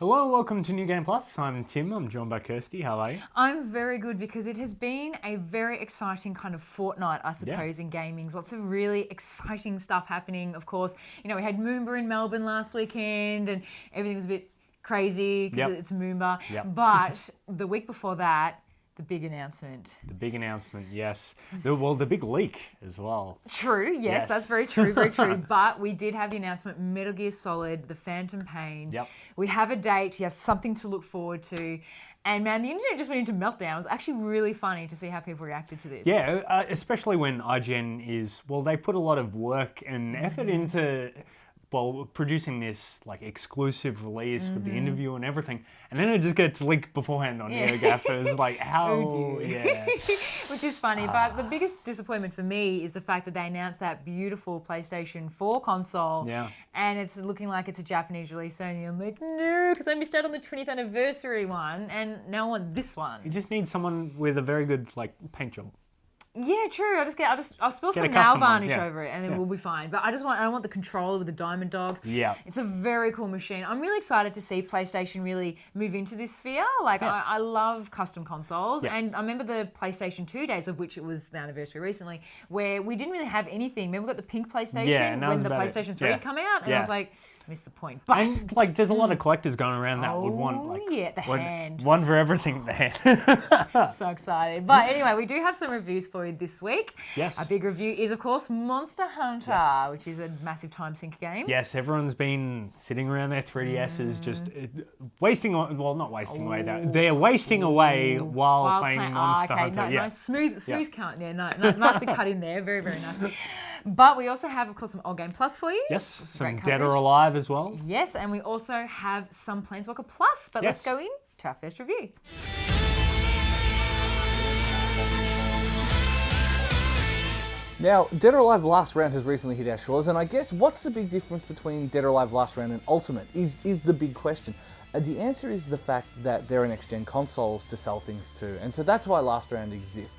Hello and welcome to New Game Plus. I'm Tim, I'm joined by Kirsty. How are you? I'm very good because it has been a very exciting kind of fortnight, I suppose, in gaming. Lots of really exciting stuff happening. Of course, we had Moomba in Melbourne last weekend and everything was a bit crazy because it's Moomba. But the week before that, the big announcement. The big announcement, yes. The big leak as well. True, yes, that's very true, very true. But we did have the announcement, Metal Gear Solid, The Phantom Pain. Yep. We have a date, we have something to look forward to. And man, the internet just went into meltdown. It was actually really funny to see how people reacted to this. Yeah, especially when IGN they put a lot of work and effort into producing this exclusive release with the interview and everything, and then it just gets leaked beforehand on NeoGAF. It was like, how? Which is funny, but the biggest disappointment for me is the fact that they announced that beautiful PlayStation 4 console, and it's looking like it's a Japanese release only. I'm like, no, because I missed out on the 20th anniversary one, and now I want this one. You just need someone with a very good paint job. Yeah, true. I'll spill some nail varnish over it, and then we'll be fine. But I don't want the controller with the diamond dogs. Yeah, it's a very cool machine. I'm really excited to see PlayStation really move into this sphere. I love custom consoles, and I remember the PlayStation 2 days, of which it was the anniversary recently, where we didn't really have anything. Remember, we got the pink PlayStation when the PlayStation 3 had come out, and I was like, I missed the point. But and there's a lot of collectors going around that would want the hand. One for everything, the hand. So excited. But anyway, we do have some reviews for you this week. Yes. Our big review is, of course, Monster Hunter, which is a massive time sink game. Yes, everyone's been sitting around their 3DSs just wasting, not wasting away. They're wasting away while playing Monster Hunter. Nice, smooth cut. Yeah, nicely cut in there. Very, very nice. But we also have, of course, some Old Game Plus for you. Yes, some Dead or Alive as well. Yes, and we also have some Planeswalker Plus. But let's go in to our first review. Now, Dead or Alive Last Round has recently hit our shores, and I guess what's the big difference between Dead or Alive Last Round and Ultimate is the big question. The answer is the fact that there are next-gen consoles to sell things to, and so that's why Last Round exists.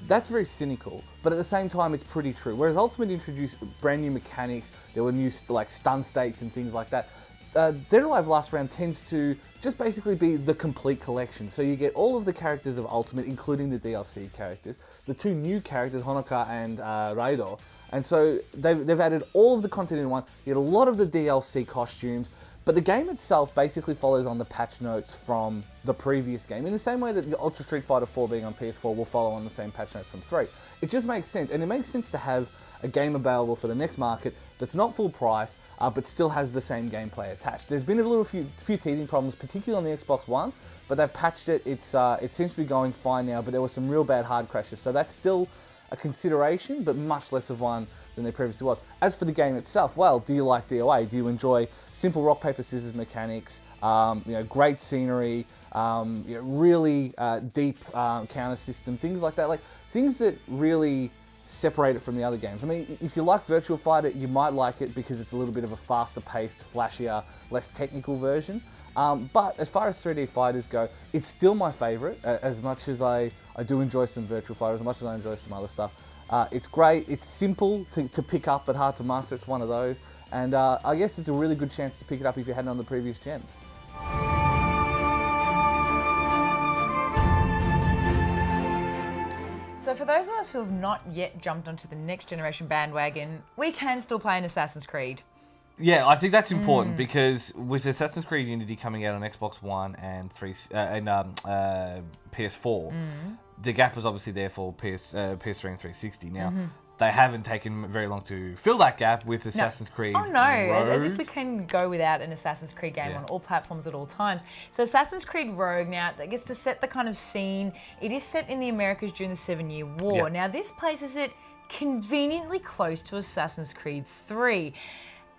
That's very cynical, but at the same time it's pretty true. Whereas Ultimate introduced brand new mechanics, there were new stun states and things like that. Dead or Alive Last Round tends to just basically be the complete collection. So you get all of the characters of Ultimate, including the DLC characters, the two new characters, Honoka and Raido. And so they've added all of the content in one. You get a lot of the DLC costumes, but the game itself basically follows on the patch notes from the previous game, in the same way that Ultra Street Fighter 4 being on PS4 will follow on the same patch notes from 3. It just makes sense, and it makes sense to have a game available for the next market that's not full price, but still has the same gameplay attached. There's been a few teething problems, particularly on the Xbox One, but they've patched it. It seems to be going fine now, but there were some real bad hard crashes, so that's still a consideration, but much less of one than there previously was. As for the game itself, well, do you like DOA? Do you enjoy simple rock, paper, scissors mechanics, great scenery, really deep counter system, things like that, things that really separate it from the other games. I mean, if you like Virtua Fighter, you might like it because it's a little bit of a faster paced, flashier, less technical version. But as far as 3D fighters go, it's still my favorite, as much as I do enjoy some Virtua Fighter, as much as I enjoy some other stuff. It's great, it's simple to pick up but hard to master, it's one of those. And I guess it's a really good chance to pick it up if you hadn't on the previous gen. So for those of us who have not yet jumped onto the next generation bandwagon, we can still play an Assassin's Creed. Yeah, I think that's important because with Assassin's Creed Unity coming out on Xbox One and PS4, the gap was obviously there for PS3 and 360. Now, they haven't taken very long to fill that gap with Assassin's Creed Oh no, Rogue. as if we can go without an Assassin's Creed game on all platforms at all times. So Assassin's Creed Rogue, now, I guess to set the kind of scene, it is set in the Americas during the 7-Year War. Yep. Now this places it conveniently close to Assassin's Creed 3.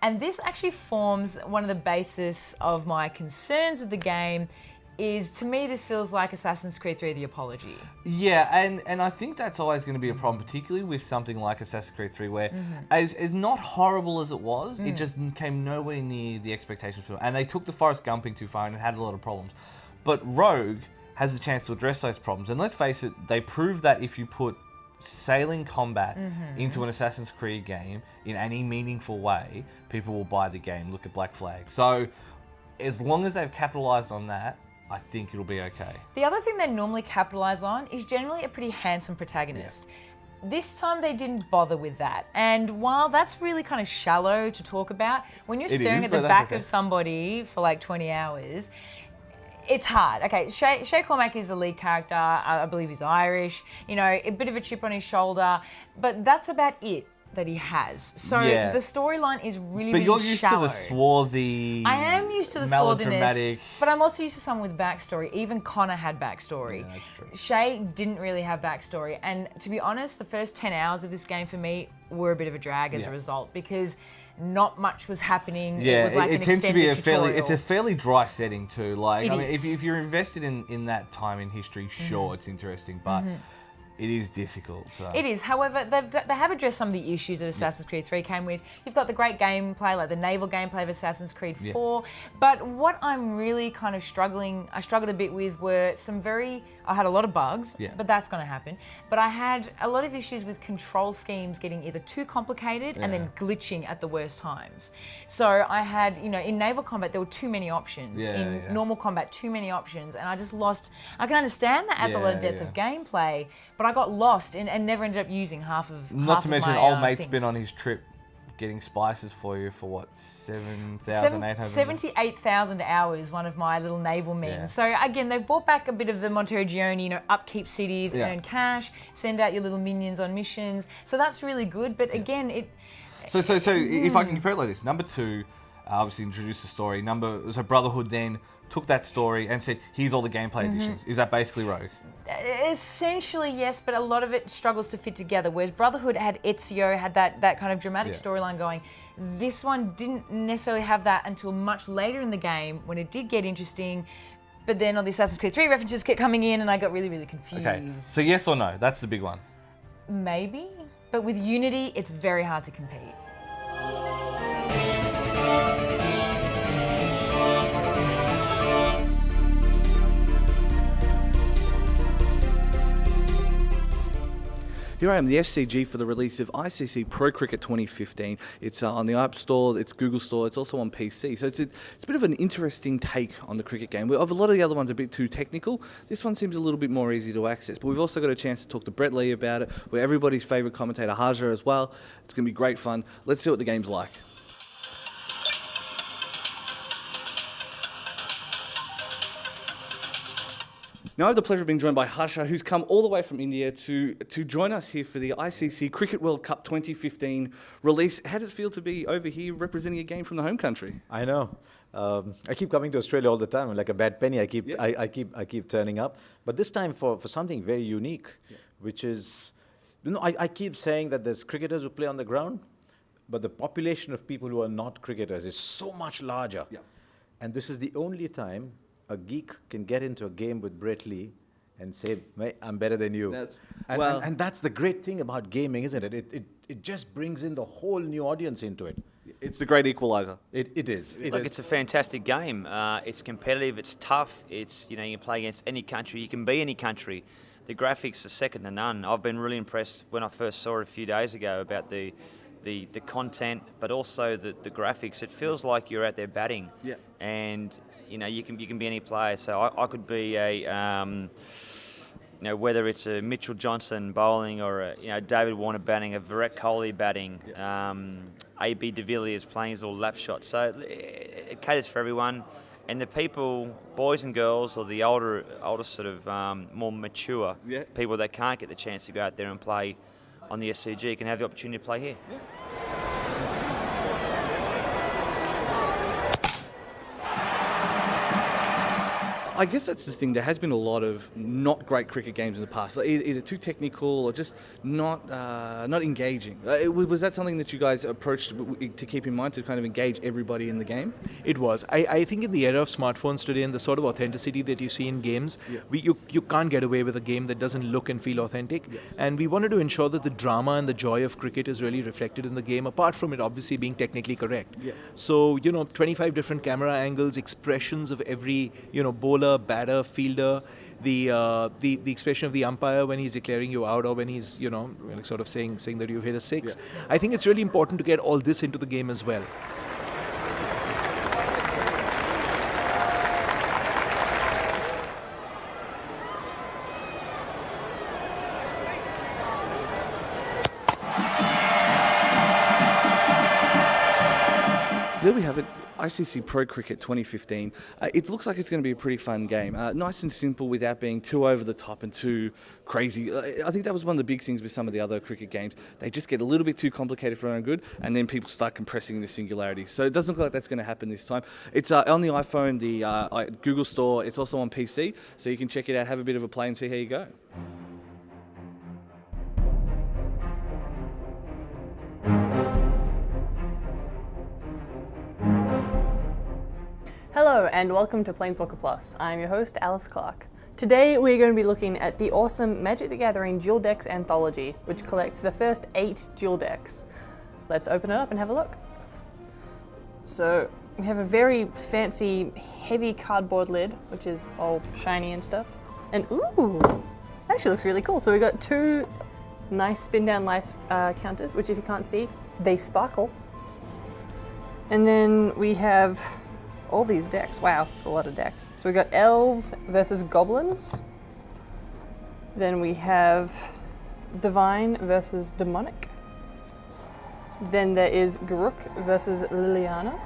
And this actually forms one of the basis of my concerns with the game. Is, to me, this feels like Assassin's Creed 3, The Apology. Yeah, and I think that's always going to be a problem, particularly with something like Assassin's Creed 3, where as not horrible as it was, it just came nowhere near the expectations for it. And they took the Forrest Gumping too far and it had a lot of problems. But Rogue has the chance to address those problems. And let's face it, they proved that if you put sailing combat into an Assassin's Creed game in any meaningful way, people will buy the game. Look at Black Flag. So as long as they've capitalised on that, I think it'll be okay. The other thing they normally capitalise on is generally a pretty handsome protagonist. This time they didn't bother with that. And while that's really kind of shallow to talk about, when you're staring at the back of somebody for like 20 hours, it's hard. Okay, Shay Cormac is the lead character. I believe he's Irish. You know, a bit of a chip on his shoulder, but that's about it that he has. So the storyline is really, but you're used shallow. to the swarthy, I am used to the swarthiness, but I'm also used to someone with backstory. Even Connor had backstory. Yeah, that's true. Shay didn't really have backstory, and to be honest, the first 10 hours of this game for me were a bit of a drag as a result, because not much was happening. Yeah, it was like it an tends to be extended it's a fairly dry setting too. Like, It I mean, is. if you're invested in that time in history, sure, it's interesting, but it is difficult. So. It is. However, they have addressed some of the issues that Assassin's Creed 3 came with. You've got the great gameplay, like the naval gameplay of Assassin's Creed 4. But what I'm really kind of I struggled a bit with were I had a lot of bugs, but that's going to happen. But I had a lot of issues with control schemes getting either too complicated and then glitching at the worst times. So I had, you know, in naval combat, there were too many options. In normal combat, too many options. And I just lost, I can understand that adds a lot of depth of gameplay, but I got lost and never ended up using half of Not to mention, my, old mate's things. been on his trip getting spices for you for what, 7,800? 78,000 hours, one of my little naval men. Yeah. So again, they've brought back a bit of the Monteriggioni, you know, upkeep cities, earn cash, send out your little minions on missions. So that's really good. But again, So if I can compare it like this, number 2 obviously introduced the story. So Brotherhood then took that story and said, here's all the gameplay additions. Is that basically Rogue? essentially yes, but a lot of it struggles to fit together. Whereas Brotherhood had Ezio, had that kind of dramatic storyline going. This one didn't necessarily have that until much later in the game when it did get interesting. But then all the Assassin's Creed 3 references kept coming in and I got really, really confused. Okay, so yes or no? That's the big one. Maybe, but with Unity, it's very hard to compete. Here I am, the SCG for the release of ICC Procrit 2015. It's on the App Store, it's Google Store, it's also on PC. So it's a bit of an interesting take on the cricket game. A lot of the other ones are a bit too technical. This one seems a little bit more easy to access. But we've also got a chance to talk to Brett Lee about it. We're everybody's favourite commentator, Haja, as well. It's going to be great fun. Let's see what the game's like. Now I have the pleasure of being joined by Harsha, who's come all the way from India to join us here for the ICC Cricket World Cup 2015 release. How does it feel to be over here representing a game from the home country? I know. I keep coming to Australia all the time. Like a bad penny, I keep turning up. But this time for something very unique, which is, I keep saying that there's cricketers who play on the ground, but the population of people who are not cricketers is so much larger. Yeah. And this is the only time a geek can get into a game with Brett Lee and say, "Mate, I'm better than you." And that's the great thing about gaming, isn't it? It just brings in the whole new audience into it. It's the great equalizer. It is. Look, it's a fantastic game. It's competitive. It's tough. It's you can play against any country. You can be any country. The graphics are second to none. I've been really impressed when I first saw it a few days ago about the content, but also the graphics. It feels like you're out there batting. Yeah. And you can be any player. So I could be a whether it's a Mitchell Johnson bowling or a David Warner batting, a Virat Kohli batting, AB de Villiers playing his little lap shot. So it caters for everyone, and the people, boys and girls, or the older sort of more mature people that can't get the chance to go out there and play on the SCG can have the opportunity to play here. Yeah. I guess that's the thing. There has been a lot of not great cricket games in the past, either too technical or just not engaging. Was that something that you guys approached to keep in mind, to kind of engage everybody in the game? It was. I think in the era of smartphones today and the sort of authenticity that you see in games, you can't get away with a game that doesn't look and feel authentic. Yeah. And we wanted to ensure that the drama and the joy of cricket is really reflected in the game, apart from it obviously being technically correct. Yeah. So, 25 different camera angles, expressions of every, bowler, batter, fielder, the expression of the umpire when he's declaring you out or when he's sort of saying that you've hit a six. Yeah. I think it's really important to get all this into the game as well. there we have it. ICC Procrit 2015. It looks like it's going to be a pretty fun game. Nice and simple without being too over the top and too crazy. I think that was one of the big things with some of the other cricket games. They just get a little bit too complicated for their own good, and then people start compressing the singularity. So it doesn't look like that's going to happen this time. It's on the iPhone, the Google Store. It's also on PC, so you can check it out, have a bit of a play, and see how you go. Hello and welcome to Planeswalker Plus. I'm your host, Alice Clark. Today we're going to be looking at the awesome Magic the Gathering Duel Decks Anthology, which collects the first 8 Duel Decks. Let's open it up and have a look. So we have a very fancy, heavy cardboard lid, which is all shiny and stuff. And ooh, actually looks really cool. So we got 2 nice spin down life counters, which if you can't see, they sparkle. And then we have all these decks. Wow, it's a lot of decks. So we got elves versus goblins. Then we have divine versus demonic. Then there is Garruk versus Liliana.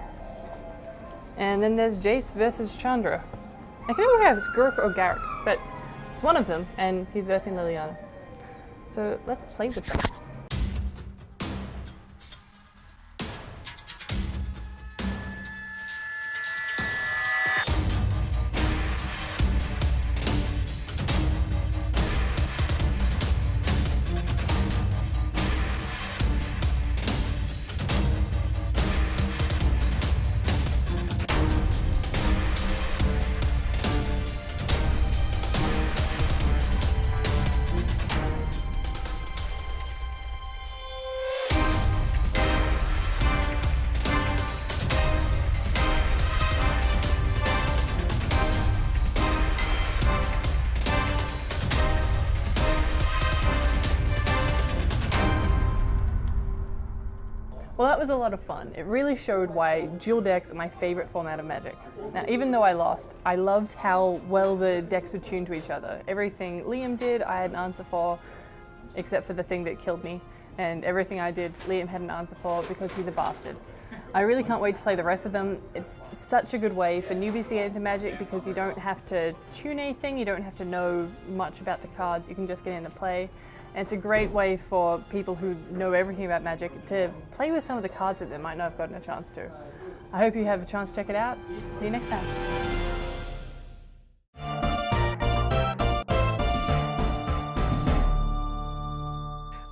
And then there's Jace versus Chandra. I can never remember if it's Garruk or Garruk, but it's one of them, and he's versing Liliana. So let's play with them. Well, that was a lot of fun. It really showed why Duel Decks are my favorite format of Magic. Now, even though I lost, I loved how well the decks were tuned to each other. Everything Liam did, I had an answer for, except for the thing that killed me. And everything I did, Liam had an answer for because he's a bastard. I really can't wait to play the rest of them. It's such a good way for newbies to get into Magic because you don't have to tune anything, you don't have to know much about the cards, you can just get in and play. And it's a great way for people who know everything about Magic to play with some of the cards that they might not have gotten a chance to. I hope you have a chance to check it out. See you next time.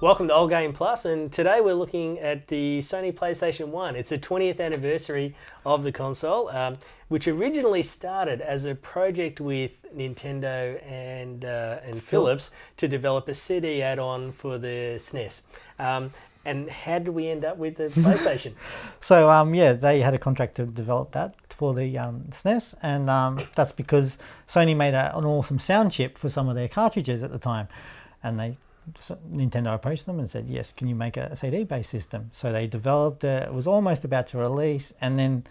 Welcome to Old Game Plus, and today we're looking at the Sony PlayStation 1. It's the 20th anniversary of the console, which originally started as a project with Nintendo and Philips to develop a CD add-on for the SNES. And how did we end up with the PlayStation? So yeah, they had a contract to develop that for the SNES, and that's because Sony made an awesome sound chip for some of their cartridges at the time, and Nintendo approached them and said, yes, can you make a CD-based system? So they developed it. It was almost about to release, and then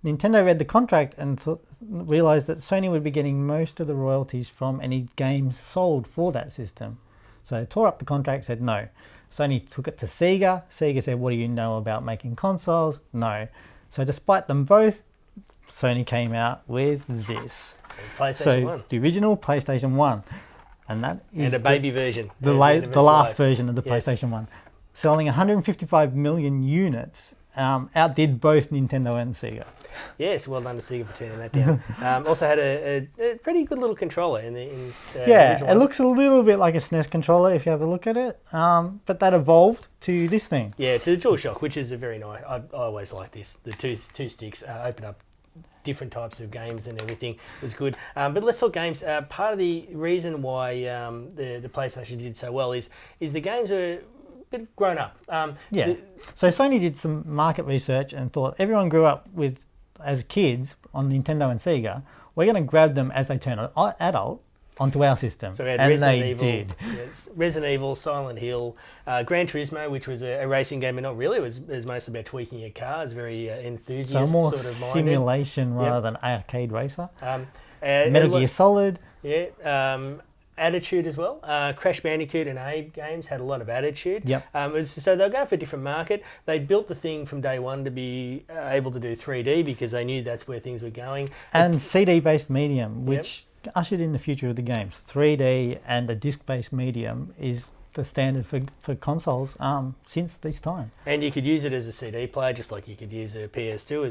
Nintendo read the contract and realized that Sony would be getting most of the royalties from any games sold for that system. So they tore up the contract, said no. Sony took it to Sega. Sega said, what do you know about making consoles? No. So despite them both, Sony came out with this. PlayStation 1. The original PlayStation 1. And that is a baby version. The last version of the PlayStation 1. Selling 155 million units, outdid both Nintendo and Sega. Yes, well done to Sega for turning that down. Also had a pretty good little controller in the it looks a little bit like a SNES controller if you have a look at it, but that evolved to this thing. Yeah, to the DualShock, which is a very nice. I always like this. The two sticks open up different types of games and everything. It was good. But let's talk games. Part of the reason why the PlayStation did so well is the games are a bit grown up. So Sony did some market research and thought everyone grew up with as kids on Nintendo and Sega. We're going to grab them as they turn adult onto our system. So we had and Resident they Evil, did. Yes, Resident Evil, Silent Hill, Gran Turismo, which was a racing game, but not really. It was mostly about tweaking your car. It was very enthusiast So more sort of minded. simulation rather than arcade racer. And Metal Gear Solid. Yeah. attitude as well. Crash Bandicoot and Abe games had a lot of attitude. Yep. So they were going for a different market. They built the thing from day one to be able to do 3D because they knew that's where things were going. And CD-based medium, which ushered in the future of the games. 3D and a disc-based medium is the standard for consoles since this time. And you could use it as a CD player, just like you could use a PS2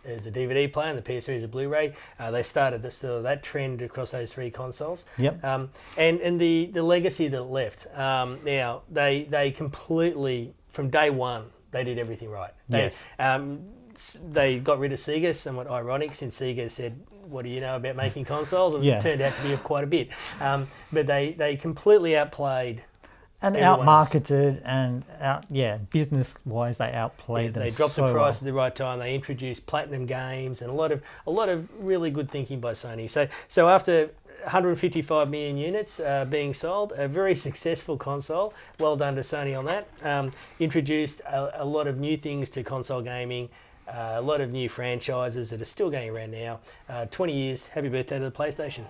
as a DVD player and the PS3 as a Blu-ray. They started that trend across those three consoles. Yep. And the legacy that left. Now they completely from day one they did everything right. They got rid of Sega, somewhat ironic, since Sega said, "What do you know about making consoles?" It turned out to be quite a bit. But they completely outplayed. And outmarketed and business-wise, they outplayed them. They dropped so the price well. at the right time. They introduced platinum games and a lot of really good thinking by Sony. So after 155 million units being sold, a very successful console. Well done to Sony on that. Introduced a lot of new things to console gaming. A lot of new franchises that are still going around now. 20 years. Happy birthday to the PlayStation.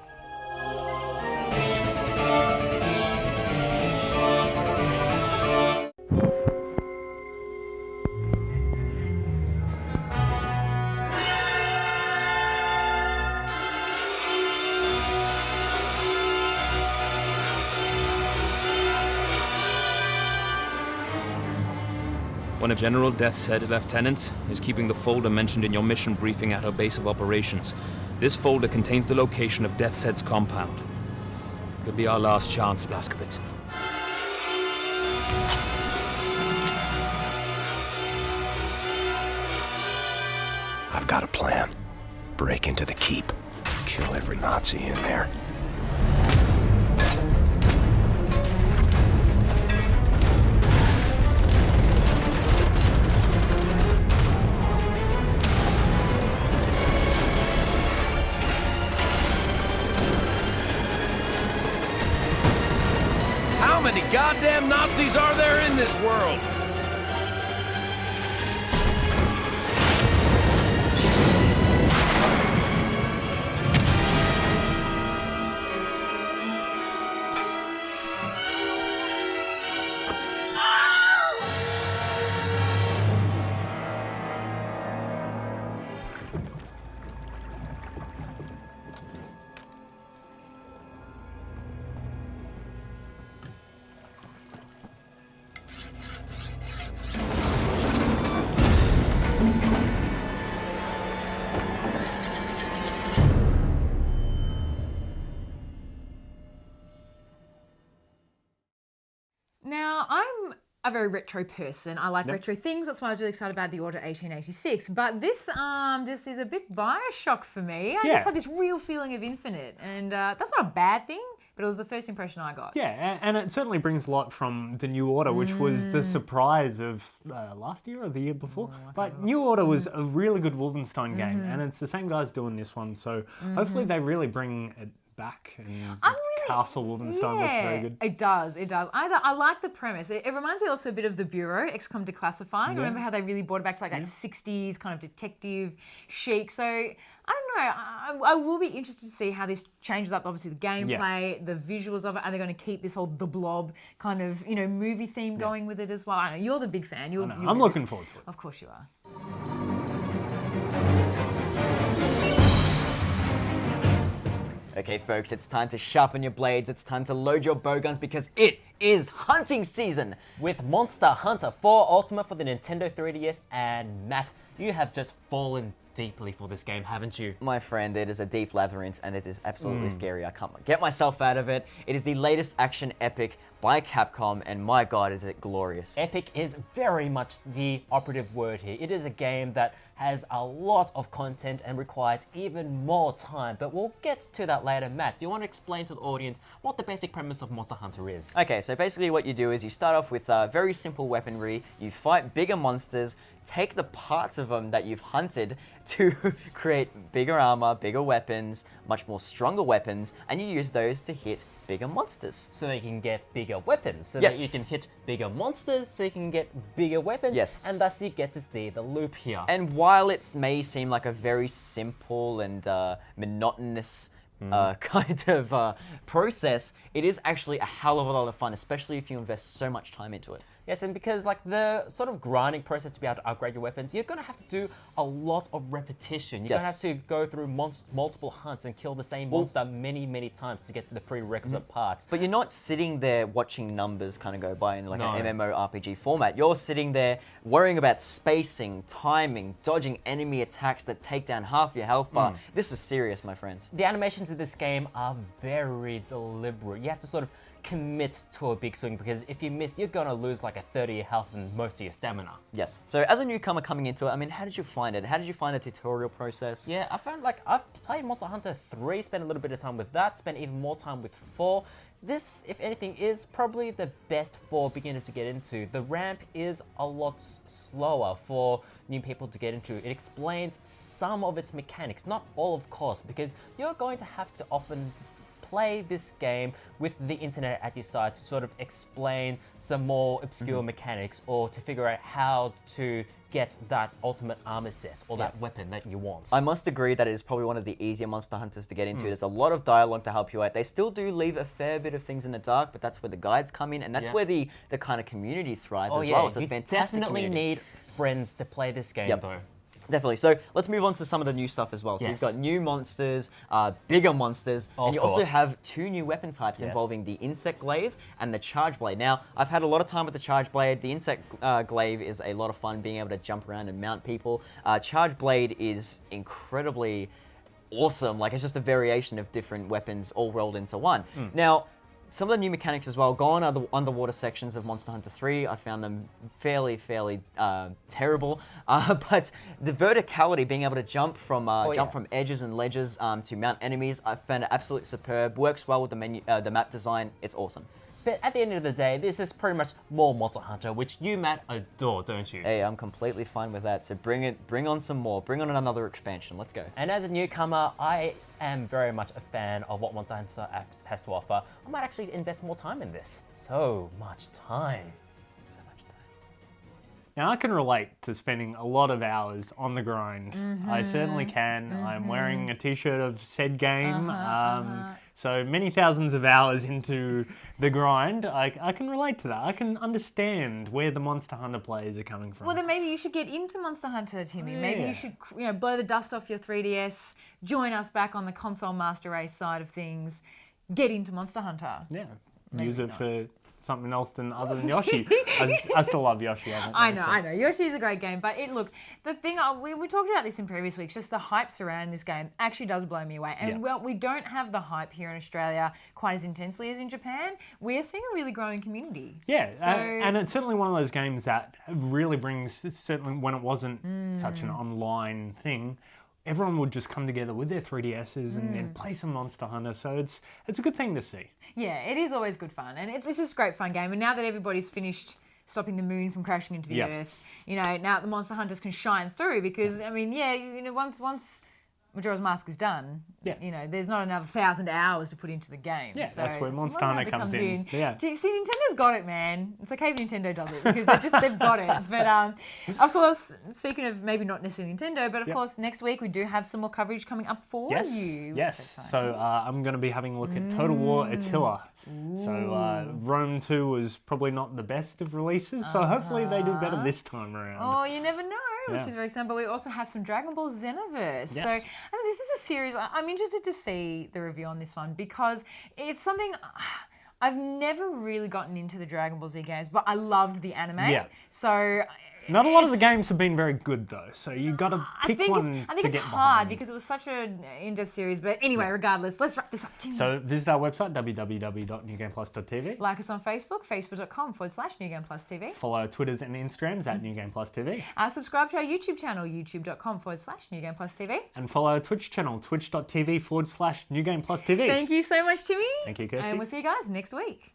One of General Death's lieutenants is keeping the folder mentioned in your mission briefing at our base of operations. This folder contains the location of Death's compound. Could be our last chance, Blazkowicz. I've got a plan. Break into the keep. Kill every Nazi in there. How many goddamn Nazis are there in this world? Now, I'm a very retro person. I like retro things. That's why I was really excited about the Order 1886. But this just is a bit Bioshock for me. I just had this real feeling of Infinite. And that's not a bad thing, but it was the first impression I got. Yeah, and it certainly brings a lot from the New Order, which was the surprise of last year or the year before. But New Order was a really good Wolfenstein game, and it's the same guys doing this one. So hopefully they really bring it back. And Castle Wolfenstein looks very good. It does. I like the premise. It reminds me also a bit of The Bureau, XCOM Declassified. Remember how they really brought it back to like that 60s kind of detective chic. So I don't know. I will be interested to see how this changes up. Obviously, the gameplay, the visuals of it. Are they going to keep this whole The Blob kind of movie theme going with it as well? I know you're the big fan. I'm looking forward to it. Of course you are. Okay, folks, it's time to sharpen your blades. It's time to load your bowguns because it is hunting season. With Monster Hunter 4 Ultima for the Nintendo 3DS, and Matt, you have just fallen deeply for this game, haven't you? My friend, it is a deep labyrinth and it is absolutely scary. I can't get myself out of it. It is the latest action epic by Capcom, and my god, is it glorious. Epic is very much the operative word here. It is a game that has a lot of content and requires even more time, but we'll get to that later. Matt, do you want to explain to the audience what the basic premise of Monster Hunter is? Okay, so basically what you do is you start off with very simple weaponry, you fight bigger monsters, take the parts of them that you've hunted to create bigger armor, bigger weapons, much more stronger weapons, and you use those to hit bigger monsters. So that you can get bigger weapons, so that you can hit bigger monsters, so you can get bigger weapons, and thus you get to see the loop here. And while it may seem like a very simple and monotonous kind of process, it is actually a hell of a lot of fun, especially if you invest so much time into it. Yes, and because like the sort of grinding process to be able to upgrade your weapons, you're going to have to do a lot of repetition. You're going to have to go through multiple hunts and kill the same monster many, many times to get the prerequisite parts. But you're not sitting there watching numbers kind of go by in like an MMORPG format. You're sitting there worrying about spacing, timing, dodging enemy attacks that take down half your health bar. This is serious, my friends. The animations of this game are very deliberate. You have to sort of commit to a big swing, because if you miss, you're going to lose like a 30 health and most of your stamina. Yes. So as a newcomer coming into it, I mean, how did you find it? How did you find the tutorial process? Yeah, I found like I've played Monster Hunter 3, spent a little bit of time with that, spent even more time with 4. This, if anything, is probably the best for beginners to get into. The ramp is a lot slower for new people to get into. It explains some of its mechanics, not all of course, because you're going to have to often play this game with the internet at your side to sort of explain some more obscure mechanics, or to figure out how to get that ultimate armor set or that weapon that you want. I must agree that it is probably one of the easier Monster Hunters to get into. There's a lot of dialogue to help you out. They still do leave a fair bit of things in the dark, but that's where the guides come in, and that's where the kind of community thrives as well. It's a fantastic definitely community. need friends to play this game though. Definitely. So let's move on to some of the new stuff as well. So you've got new monsters, bigger monsters, and you also have 2 new weapon types involving the Insect Glaive and the Charge Blade. Now, I've had a lot of time with the Charge Blade. The Insect Glaive is a lot of fun, being able to jump around and mount people. Charge Blade is incredibly awesome. Like, it's just a variation of different weapons all rolled into one. Now, some of the new mechanics as well. Go on the underwater sections of Monster Hunter 3. I found them fairly terrible. But the verticality, being able to jump from edges and ledges to mount enemies, I found it absolutely superb. Works well with the map design. It's awesome. But at the end of the day, this is pretty much more Monster Hunter, which you, Matt, adore, don't you? Hey, I'm completely fine with that. So bring on some more. Bring on another expansion. Let's go. And as a newcomer, I am very much a fan of what Monster Hunter has to offer. I might actually invest more time in this. So much time. Now, I can relate to spending a lot of hours on the grind. I certainly can. I'm wearing a t-shirt of said game. So many thousands of hours into the grind, I can relate to that. I can understand where the Monster Hunter players are coming from. Well, then maybe you should get into Monster Hunter, Timmy. Maybe you should, blow the dust off your 3DS, join us back on the console master race side of things, get into Monster Hunter. Yeah, use it for something else other than Yoshi. I still love Yoshi. I know. Yoshi's a great game, but look, the thing, we talked about this in previous weeks, just the hype surrounding this game actually does blow me away. And well, we don't have the hype here in Australia quite as intensely as in Japan. We're seeing a really growing community. Yeah, and it's certainly one of those games that really brings, certainly when it wasn't such an online thing, everyone would just come together with their 3DSs and play some Monster Hunter. So it's a good thing to see. Yeah, it is always good fun. And it's just a great fun game. And now that everybody's finished stopping the moon from crashing into the Earth, now the Monster Hunters can shine through because, I mean, once Majora's Mask is done, there's not another 1,000 hours to put into the game. Yeah, so that's where Monster Hunter comes in. Yeah. See, Nintendo's got it, man. It's okay if Nintendo does it because they've got it. But of course, speaking of maybe not necessarily Nintendo, but of course next week we do have some more coverage coming up for you. Yes. So I'm going to be having a look at Total War Attila. So Rome 2 was probably not the best of releases, so hopefully they do better this time around. Oh, you never know. Which is very exciting, but we also have some Dragon Ball Xenoverse. Yes. So I think this is a series, I'm interested to see the review on this one because it's something, I've never really gotten into the Dragon Ball Z games, but I loved the anime. Yeah. So not a lot of the games have been very good though, so you got to pick one. I think it's hard because it was such an in-depth series. But anyway, regardless, let's wrap this up. So visit our website, www.newgameplus.tv. Like us on Facebook, facebook.com/NewGamePlusTV. Follow our Twitters and Instagrams at NewGamePlusTV. Subscribe to our YouTube channel, youtube.com/NewGamePlusTV. And follow our Twitch channel, twitch.tv/NewGamePlusTV. Thank you so much, Timmy. Thank you, Kirsty. And we'll see you guys next week.